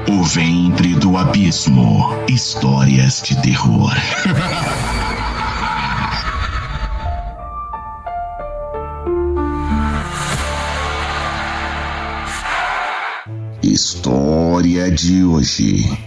O Ventre do Abismo. Histórias de terror. História de hoje.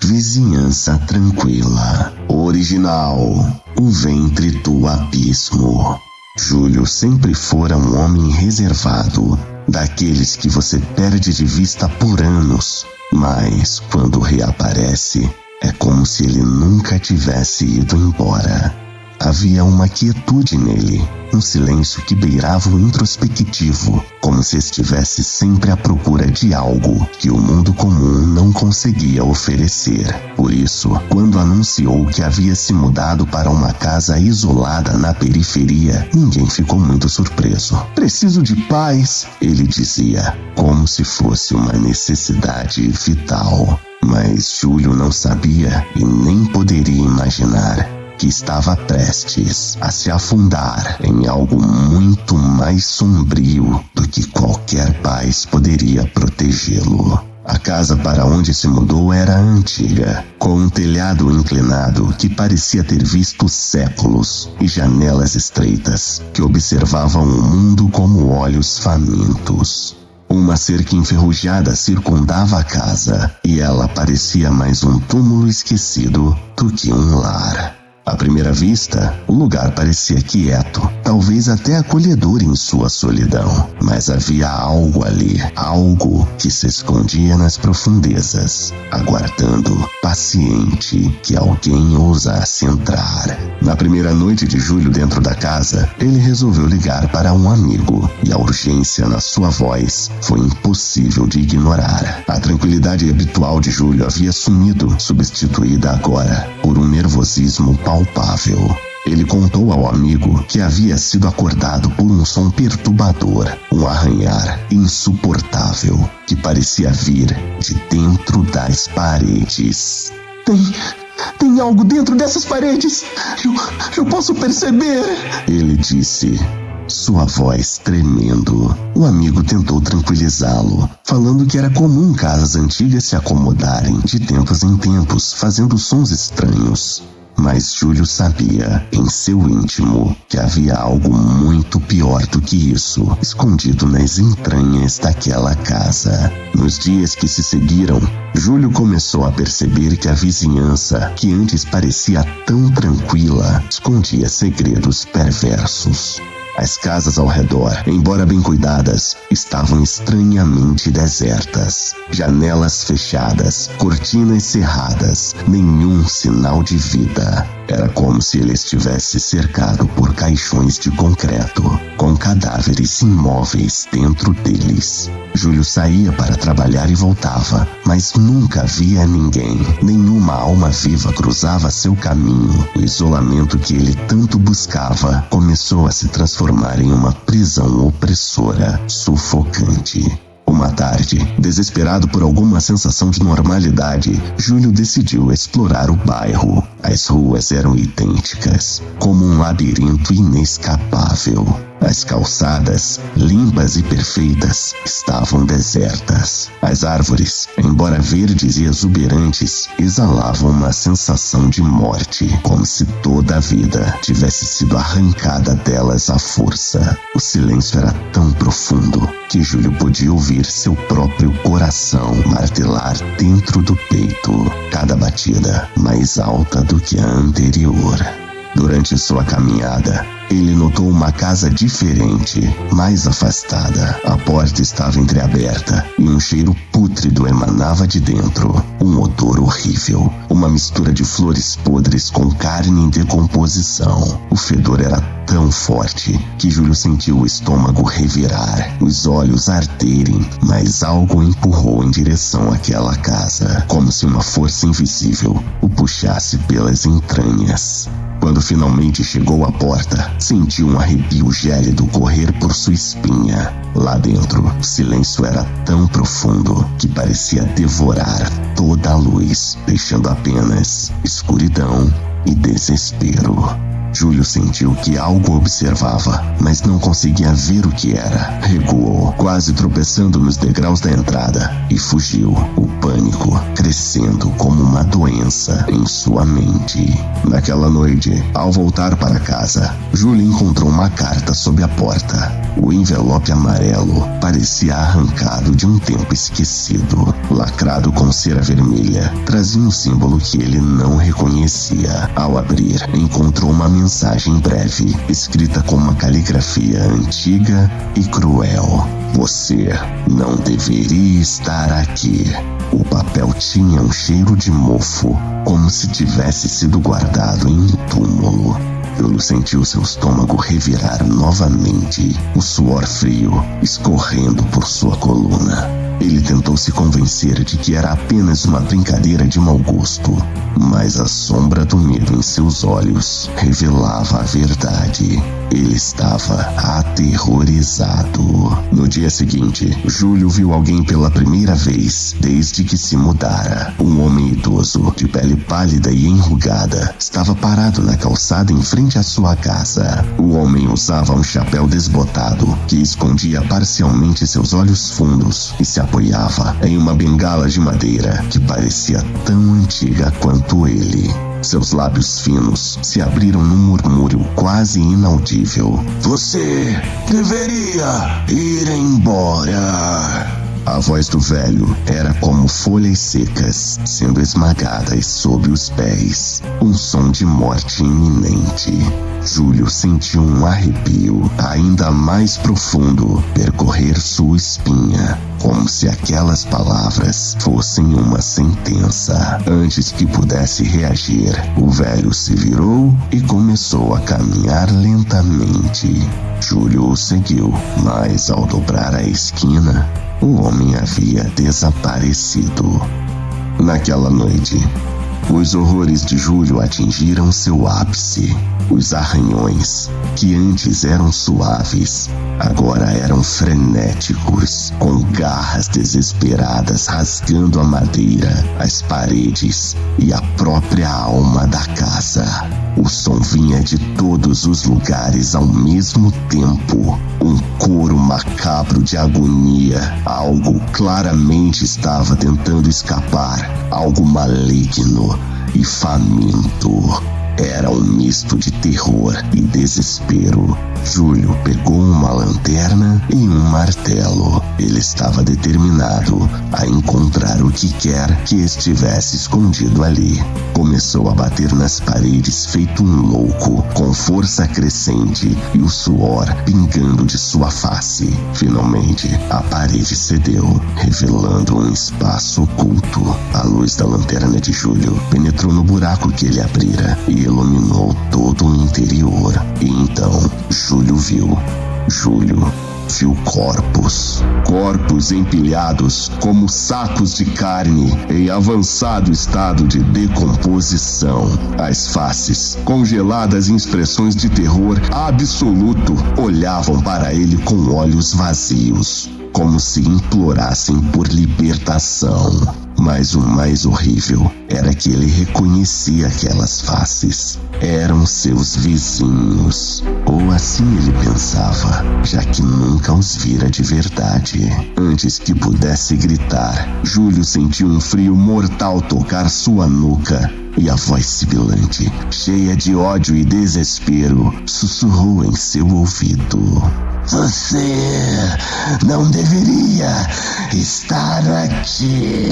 Vizinhança Tranquila. Original. O Ventre do Abismo. Júlio sempre fora um homem reservado, daqueles que você perde de vista por anos, mas quando reaparece, é como se ele nunca tivesse ido embora. Havia uma quietude nele, um silêncio que beirava o introspectivo, como se estivesse sempre à procura de algo que o mundo comum não conseguia oferecer. Por isso, quando anunciou que havia se mudado para uma casa isolada na periferia, ninguém ficou muito surpreso. "Preciso de paz", ele dizia, como se fosse uma necessidade vital. Mas Júlio não sabia e nem poderia imaginar que estava prestes a se afundar em algo muito mais sombrio do que qualquer paz poderia protegê-lo. A casa para onde se mudou era antiga, com um telhado inclinado que parecia ter visto séculos e janelas estreitas que observavam o mundo como olhos famintos. Uma cerca enferrujada circundava a casa e ela parecia mais um túmulo esquecido do que um lar. À primeira vista, o lugar parecia quieto, talvez até acolhedor em sua solidão, mas havia algo ali, algo que se escondia nas profundezas, aguardando, paciente, que alguém ousasse entrar. Na primeira noite de Júlio dentro da casa, ele resolveu ligar para um amigo, e a urgência na sua voz foi impossível de ignorar. A tranquilidade habitual de Júlio havia sumido, substituída agora por um nervosismo palpável. Ele contou ao amigo que havia sido acordado por um som perturbador, um arranhar insuportável que parecia vir de dentro das paredes. Tem algo dentro dessas paredes! Eu posso perceber! Ele disse, sua voz tremendo. O amigo tentou tranquilizá-lo, falando que era comum casas antigas se acomodarem de tempos em tempos, fazendo sons estranhos. Mas Júlio sabia, em seu íntimo, que havia algo muito pior do que isso, escondido nas entranhas daquela casa. Nos dias que se seguiram, Júlio começou a perceber que a vizinhança, que antes parecia tão tranquila, escondia segredos perversos. As casas ao redor, embora bem cuidadas, estavam estranhamente desertas. Janelas fechadas, cortinas cerradas, nenhum sinal de vida. Era como se ele estivesse cercado por caixões de concreto, com cadáveres imóveis dentro deles. Júlio saía para trabalhar e voltava, mas nunca via ninguém. Nenhuma alma viva cruzava seu caminho. O isolamento que ele tanto buscava começou a se transformar em uma prisão opressora, sufocante. Uma tarde, desesperado por alguma sensação de normalidade, Júlio decidiu explorar o bairro. As ruas eram idênticas, como um labirinto inescapável. As calçadas, limpas e perfeitas, estavam desertas. As árvores, embora verdes e exuberantes, exalavam uma sensação de morte, como se toda a vida tivesse sido arrancada delas à força. O silêncio era tão profundo que Júlio podia ouvir seu próprio coração martelar dentro do peito, cada batida mais alta do que a anterior. Durante sua caminhada, ele notou uma casa diferente, mais afastada. A porta estava entreaberta e um cheiro pútrido emanava de dentro. Um odor horrível, uma mistura de flores podres com carne em decomposição. O fedor era tão forte que Júlio sentiu o estômago revirar, os olhos arderem, mas algo o empurrou em direção àquela casa, como se uma força invisível o puxasse pelas entranhas. Quando finalmente chegou à porta, sentiu um arrepio gélido correr por sua espinha. Lá dentro, o silêncio era tão profundo que parecia devorar toda a luz, deixando apenas escuridão e desespero. Júlio sentiu que algo observava, mas não conseguia ver o que era. Recuou, quase tropeçando nos degraus da entrada, e fugiu, o pânico crescendo como uma doença em sua mente. Naquela noite, ao voltar para casa, Júlio encontrou uma carta sob a porta. O envelope amarelo parecia arrancado de um tempo esquecido. Lacrado com cera vermelha, trazia um símbolo que ele não reconhecia. Ao abrir, encontrou uma mensagem breve, escrita com uma caligrafia antiga e cruel. Você não deveria estar aqui. O papel tinha um cheiro de mofo, como se tivesse sido guardado em um túmulo. Júlio sentiu seu estômago revirar novamente, o suor frio escorrendo por sua coluna. Ele tentou se convencer de que era apenas uma brincadeira de mau gosto, mas a sombra do medo em seus olhos revelava a verdade. Ele estava aterrorizado. No dia seguinte, Júlio viu alguém pela primeira vez desde que se mudara. Um homem idoso, de pele pálida e enrugada, estava parado na calçada em frente à sua casa. O homem usava um chapéu desbotado que escondia parcialmente seus olhos fundos e se apoiava em uma bengala de madeira que parecia tão antiga quanto ele. Seus lábios finos se abriram num murmúrio quase inaudível. Você deveria ir embora. A voz do velho era como folhas secas sendo esmagadas sob os pés. Um som de morte iminente. Júlio sentiu um arrepio ainda mais profundo percorrer sua espinha, como se aquelas palavras fossem uma sentença. Antes que pudesse reagir, o velho se virou e começou a caminhar lentamente. Júlio o seguiu, mas ao dobrar a esquina, o homem havia desaparecido. Naquela noite, os horrores de Júlio atingiram seu ápice. Os arranhões, que antes eram suaves, agora eram frenéticos, com garras desesperadas rasgando a madeira, as paredes e a própria alma da casa. O som vinha de todos os lugares ao mesmo tempo, um coro macabro de agonia. Algo claramente estava tentando escapar, algo maligno e faminto. Era um misto de terror e desespero. Júlio pegou uma lanterna e um martelo. Ele estava determinado a encontrar o que quer que estivesse escondido ali. Começou a bater nas paredes feito um louco, com força crescente e o suor pingando de sua face. Finalmente, a parede cedeu, revelando um espaço oculto. A luz da lanterna de Júlio penetrou no buraco que ele abrira e iluminou todo o interior. E então, Júlio viu corpos empilhados como sacos de carne em avançado estado de decomposição. As faces, congeladas em expressões de terror absoluto, olhavam para ele com olhos vazios, como se implorassem por libertação. Mas o mais horrível era que ele reconhecia aquelas faces. Eram seus vizinhos. Ou assim ele pensava, já que nunca os vira de verdade. Antes que pudesse gritar, Júlio sentiu um frio mortal tocar sua nuca. E a voz sibilante, cheia de ódio e desespero, sussurrou em seu ouvido: você não deveria estar aqui.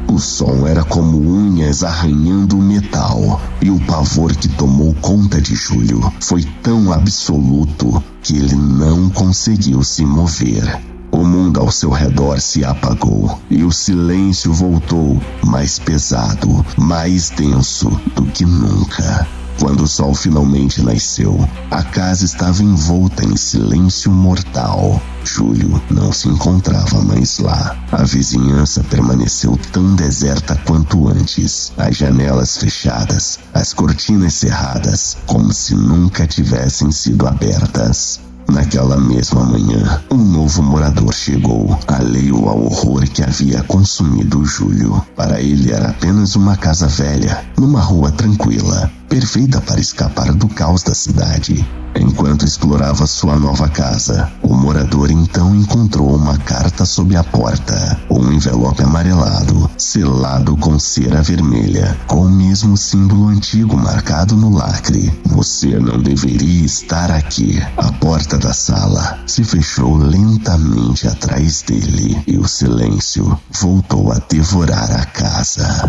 O som era como unhas arranhando o metal, e o pavor que tomou conta de Júlio foi tão absoluto que ele não conseguiu se mover. O mundo ao seu redor se apagou e o silêncio voltou, mais pesado, mais denso do que nunca. Quando o sol finalmente nasceu, a casa estava envolta em silêncio mortal. Júlio não se encontrava mais lá. A vizinhança permaneceu tão deserta quanto antes, as janelas fechadas, as cortinas cerradas, como se nunca tivessem sido abertas. Naquela mesma manhã, um novo morador chegou, alheio ao horror que havia consumido Júlio. Para ele era apenas uma casa velha, numa rua tranquila, perfeita para escapar do caos da cidade. Enquanto explorava sua nova casa, o morador então encontrou uma carta sob a porta, um envelope amarelado, selado com cera vermelha, com o mesmo símbolo antigo marcado no lacre. Você não deveria estar aqui. A porta da sala se fechou lentamente atrás dele e o silêncio voltou a devorar a casa.